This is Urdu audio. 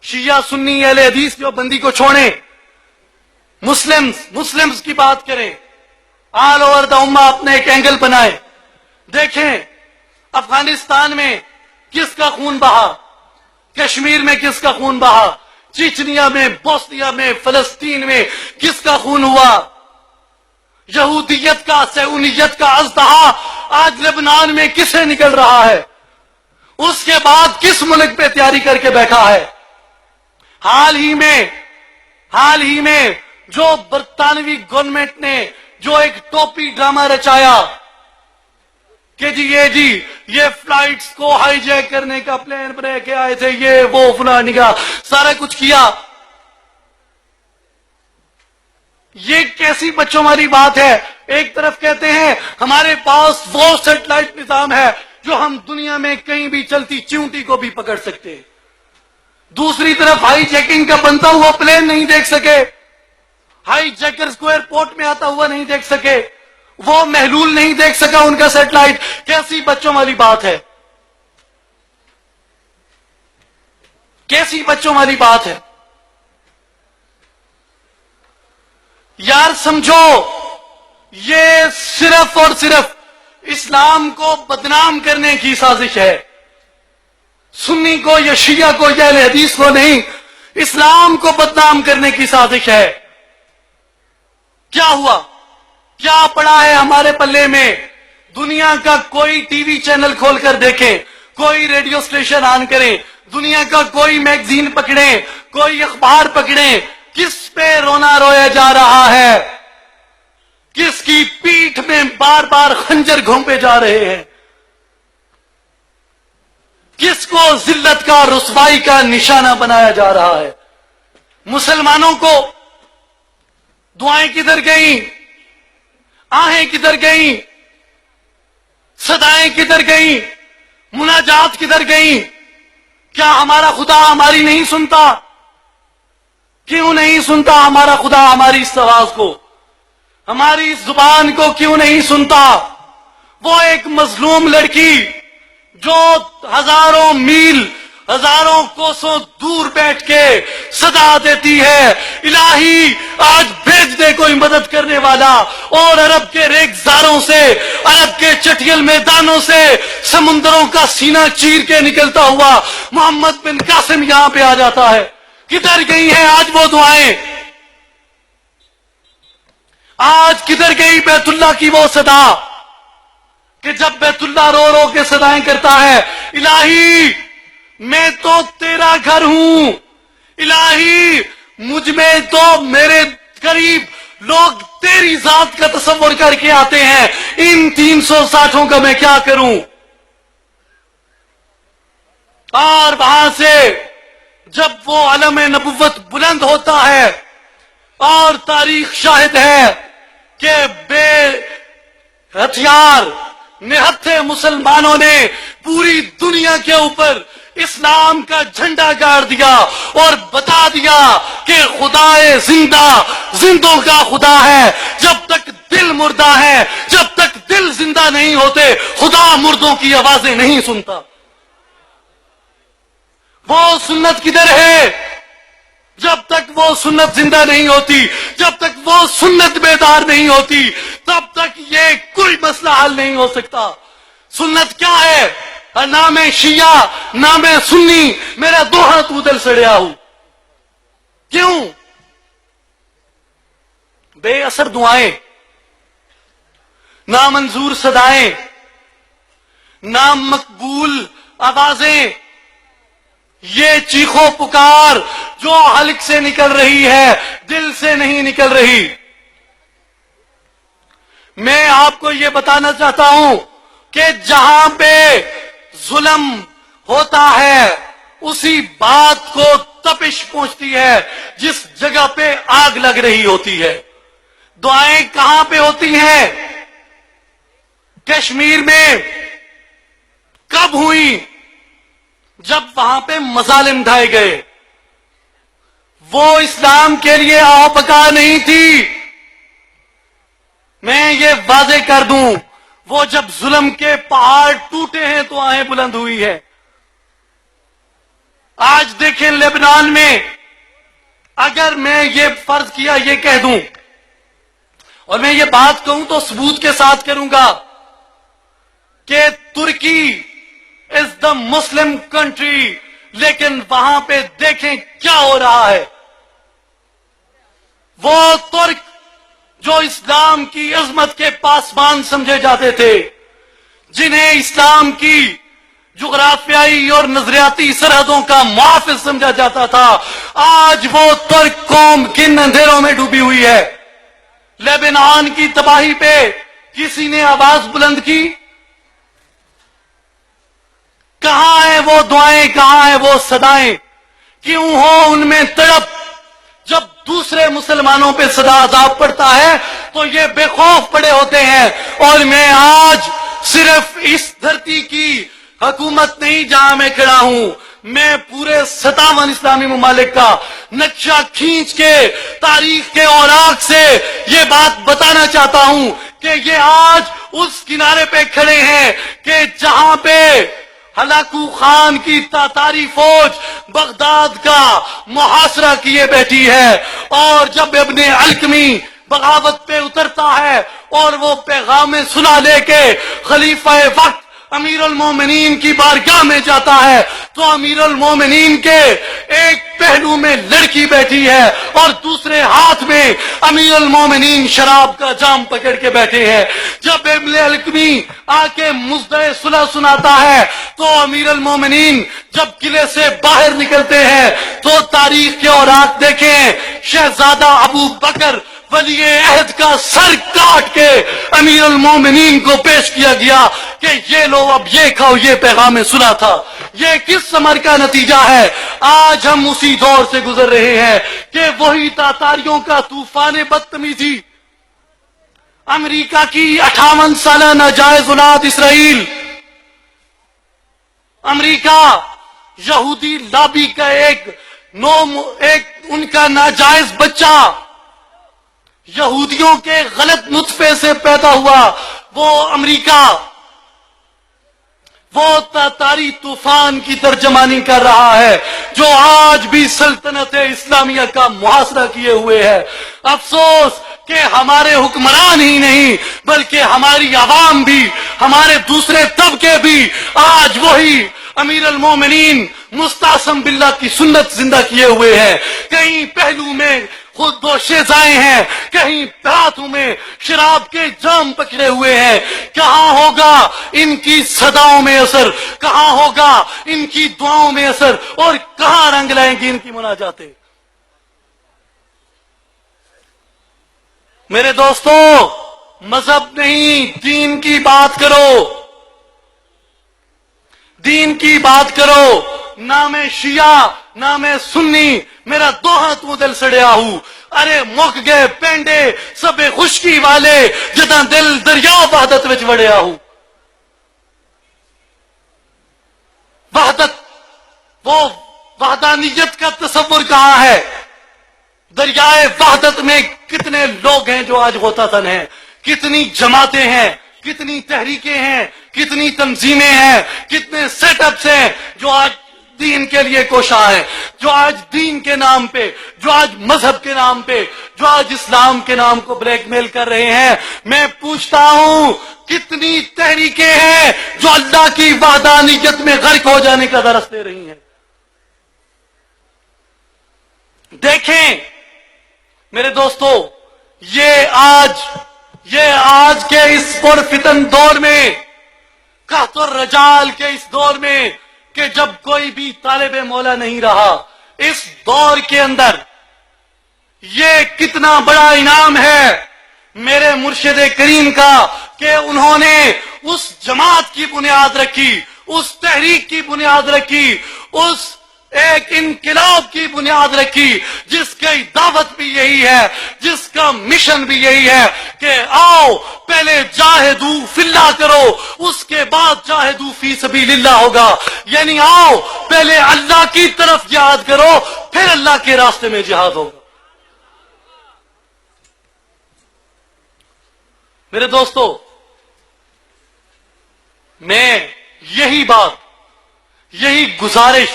شیعہ سنی اہل حدیث جو بندی کو چھوڑیں، مسلمز کی بات کریں، آل اوور دا امہ اپنا ایک اینگل بنائے. دیکھیں افغانستان میں کس کا خون بہا، کشمیر میں کس کا خون بہا، چچنیا میں، بوسنیا میں، فلسطین میں کس کا خون ہوا. یہودیت کا، صہیونیت کا اژدہا آج لبنان میں کسے نکل رہا ہے، اس کے بعد کس ملک پہ تیاری کر کے بیٹھا ہے. حال ہی میں جو برطانوی گورنمنٹ نے جو ایک ٹوپی ڈرامہ رچایا کہ یہ فلائٹس کو ہائی جیک کرنے کا پلان بنا کے آئے تھے، یہ وہ فلاں کا سارا کچھ کیا. یہ کیسی بچوں والی بات ہے. ایک طرف کہتے ہیں ہمارے پاس وہ سیٹلائٹ نظام ہے جو ہم دنیا میں کہیں بھی چلتی چیونٹی کو بھی پکڑ سکتے، دوسری طرف ہائی جیکنگ کا بنتا ہوا پلین نہیں دیکھ سکے، ہائی جیکرز کو ایئرپورٹ میں آتا ہوا نہیں دیکھ سکے، وہ محلول نہیں دیکھ سکا ان کا سیٹلائٹ. کیسی بچوں والی بات ہے، کیسی بچوں والی بات ہے. یار سمجھو یہ صرف اور صرف اسلام کو بدنام کرنے کی سازش ہے. سنی کو یا شیعہ کو یا اہل حدیث کو نہیں، اسلام کو بدنام کرنے کی سازش ہے. کیا ہوا، کیا پڑا ہے ہمارے پلے میں؟ دنیا کا کوئی ٹی وی چینل کھول کر دیکھیں، کوئی ریڈیو اسٹیشن آن کریں، دنیا کا کوئی میگزین پکڑیں، کوئی اخبار پکڑیں، کس پہ رونا رویا جا رہا ہے، کس کی پیٹھ میں بار بار خنجر گھونپے جا رہے ہیں، کس کو ذلت کا، رسوائی کا نشانہ بنایا جا رہا ہے. مسلمانوں کو دعائیں کدھر گئیں، آہیں کدھر گئیں، صدائیں کدھر گئیں، مناجات کدھر گئیں؟ کیا ہمارا خدا ہماری نہیں سنتا؟ کیوں نہیں سنتا ہمارا خدا ہماری اس آواز کو، ہماری اس زبان کو کیوں نہیں سنتا؟ وہ ایک مظلوم لڑکی جو ہزاروں میل، ہزاروں کوسوں دور بیٹھ کے صدا دیتی ہے، الہی آج بھیج دے کوئی مدد کرنے والا. اور عرب کے ریگزاروں سے، عرب کے چٹیل میدانوں سے سمندروں کا سینہ چیر کے نکلتا ہوا محمد بن قاسم یہاں پہ آ جاتا ہے. کدھر گئی ہیں آج وہ دعائیں؟ آج کدھر گئی بیت اللہ کی وہ صدا کہ جب بیت اللہ رو رو کے صدائیں کرتا ہے، الہی میں تو تیرا گھر ہوں، الہی مجھ میں تو میرے قریب لوگ تیری ذات کا تصور کر کے آتے ہیں، ان 360 کا میں کیا کروں؟ اور وہاں سے جب وہ علم نبوت بلند ہوتا ہے اور تاریخ شاہد ہے کہ بے ہتھیار نہتھے مسلمانوں نے پوری دنیا کے اوپر اسلام کا جھنڈا گاڑ دیا اور بتا دیا کہ خدائے زندہ زندوں کا خدا ہے. جب تک دل مردہ ہے، جب تک دل زندہ نہیں ہوتے، خدا مردوں کی آوازیں نہیں سنتا. وہ سنت کدھر ہے؟ جب تک وہ سنت زندہ نہیں ہوتی، جب تک وہ سنت بیدار نہیں ہوتی، تب تک یہ کوئی مسئلہ حل نہیں ہو سکتا. سنت کیا ہے؟ نہ میں شیعہ نہ میں سنی، میرا دو ہاتھ ادل سڑیا ہوں. کیوں؟ بے اثر دعائیں، نامنظور صدائیں، نامقبول آوازیں، یہ چیخو پکار جو حلق سے نکل رہی ہے، دل سے نہیں نکل رہی. میں آپ کو یہ بتانا چاہتا ہوں کہ جہاں پہ ظلم ہوتا ہے اسی بات کو تپش پہنچتی ہے جس جگہ پہ آگ لگ رہی ہوتی ہے. دعائیں کہاں پہ ہوتی ہیں؟ کشمیر میں کب ہوئی؟ جب وہاں پہ مظالم ڈھائے گئے. وہ اسلام کے لیے آہ پکار نہیں تھی. میں یہ واضح کر دوں، وہ جب ظلم کے پہاڑ ٹوٹے ہیں تو آہیں بلند ہوئی ہے. آج دیکھیں لبنان میں اگر میں یہ فرض کیا یہ کہہ دوں اور میں یہ بات کہوں تو ثبوت کے ساتھ کروں گا کہ ترکی از دا مسلم کنٹری، لیکن وہاں پہ دیکھیں کیا ہو رہا ہے. وہ ترک جو اسلام کی عظمت کے پاسبان سمجھے جاتے تھے، جنہیں اسلام کی جغرافیائی اور نظریاتی سرحدوں کا محافظ سمجھا جاتا تھا، آج وہ ترک قوم کن اندھیروں میں ڈوبی ہوئی ہے. لیبنان کی تباہی پہ کسی نے آواز بلند کی؟ کہاں ہیں وہ دعائیں، کہاں ہیں وہ صدائیں؟ کیوں ہو ان میں تڑپ؟ جب دوسرے مسلمانوں پہ صدا عذاب پڑتا ہے تو یہ بے خوف پڑے ہوتے ہیں. اور میں آج صرف اس دھرتی کی حکومت نہیں جہاں میں کھڑا ہوں، میں پورے 57 اسلامی ممالک کا نقشہ کھینچ کے تاریخ کے اوراق سے یہ بات بتانا چاہتا ہوں کہ یہ آج اس کنارے پہ کھڑے ہیں کہ جہاں پہ ہلاکو خان کی تاتاری فوج بغداد کا محاصرہ کیے بیٹھی ہے، اور جب ابن القمی بغاوت پہ اترتا ہے اور وہ پیغام سنا لے کے خلیفہ وقت امیر المومنین کی بارگاہ میں جاتا ہے تو امیر المومنین کے ایک پہلو میں لڑکی بیٹھی ہے اور دوسرے ہاتھ میں امیر المومنین شراب کا جام پکڑ کے بیٹھے ہیں. جب ابن القمی آ کے مزدہ صلح سناتا ہے تو امیر المومنین جب قلعے سے باہر نکلتے ہیں تو تاریخ کے اوراق دیکھیں، شہزادہ ابو بکر ولی عہد کا سر کاٹ کے امیر المومنین کو پیش کیا گیا کہ یہ لو اب یہ کھاؤ، یہ پیغام سنا تھا. یہ کس ثمر کا نتیجہ ہے؟ آج ہم اسی دور سے گزر رہے ہیں کہ وہی تاتاریوں کا طوفان بدتمیزی، امریکہ کی 58 سالہ ناجائز اولاد اسرائیل، امریکہ یہودی لابی کا ایک ان کا ناجائز بچہ یہودیوں کے غلط نطفے سے پیدا ہوا، وہ امریکہ وہ تاتاری طوفان کی ترجمانی کر رہا ہے جو آج بھی سلطنت اسلامیہ کا محاصرہ کیے ہوئے ہے. افسوس کہ ہمارے حکمران ہی نہیں بلکہ ہماری عوام بھی، ہمارے دوسرے طبقے بھی آج وہی امیر المومنین مستعصم باللہ کی سنت زندہ کیے ہوئے ہیں. کہیں پہلو میں خود دوشے زائیں ہیں، کہیں ہاتھوں میں شراب کے جام پکڑے ہوئے ہیں. کہاں ہوگا ان کی صداؤں میں اثر؟ کہاں ہوگا ان کی دعاؤں میں اثر؟ اور کہاں رنگ لائیں گی ان کی مناجاتیں؟ میرے دوستو، مذہب نہیں، دین کی بات کرو، دین کی بات کرو. نہ میں شیعہ نہ میں سنی، میرا دو ہاتھوں دل سڑیا ہوں. ارے مک گئے پینڈے سب خشکی والے جداں دل دریا وحدت وچ وڑیا ہوں. وحدت، وہ وحدانیت کا تصور کہاں ہے؟ دریائے وحدت میں کتنے لوگ ہیں جو آج غوطہ تن ہیں، کتنی جماعتیں ہیں، کتنی تحریکیں ہیں، کتنی تنظیمیں ہیں، کتنے سیٹ اپس ہیں جو آج دین کے لیے کوشاں ہیں، جو آج دین کے نام پہ، جو آج مذہب کے نام پہ، جو آج اسلام کے نام کو بلیک میل کر رہے ہیں. میں پوچھتا ہوں کتنی تحریکیں ہیں جو اللہ کی وحدانیت میں غرق ہو جانے کا درس دے رہی ہیں؟ دیکھیں میرے دوستو، یہ آج کے اس پرفتن دور میں، قحط الرجال کے اس دور میں کہ جب کوئی بھی طالب مولا نہیں رہا، اس دور کے اندر یہ کتنا بڑا انعام ہے میرے مرشد کریم کا کہ انہوں نے اس جماعت کی بنیاد رکھی، اس تحریک کی بنیاد رکھی، اس ایک انقلاب کی بنیاد رکھی جس کی دعوت بھی یہی ہے، جس کا مشن بھی یہی ہے کہ آؤ پہلے جاہدو فی اللہ کرو، اس کے بعد جاہدو فی سبیل اللہ ہوگا. یعنی آؤ پہلے اللہ کی طرف جہاد کرو، پھر اللہ کے راستے میں جہاد ہوگا. میرے دوستو، میں یہی بات، یہی گزارش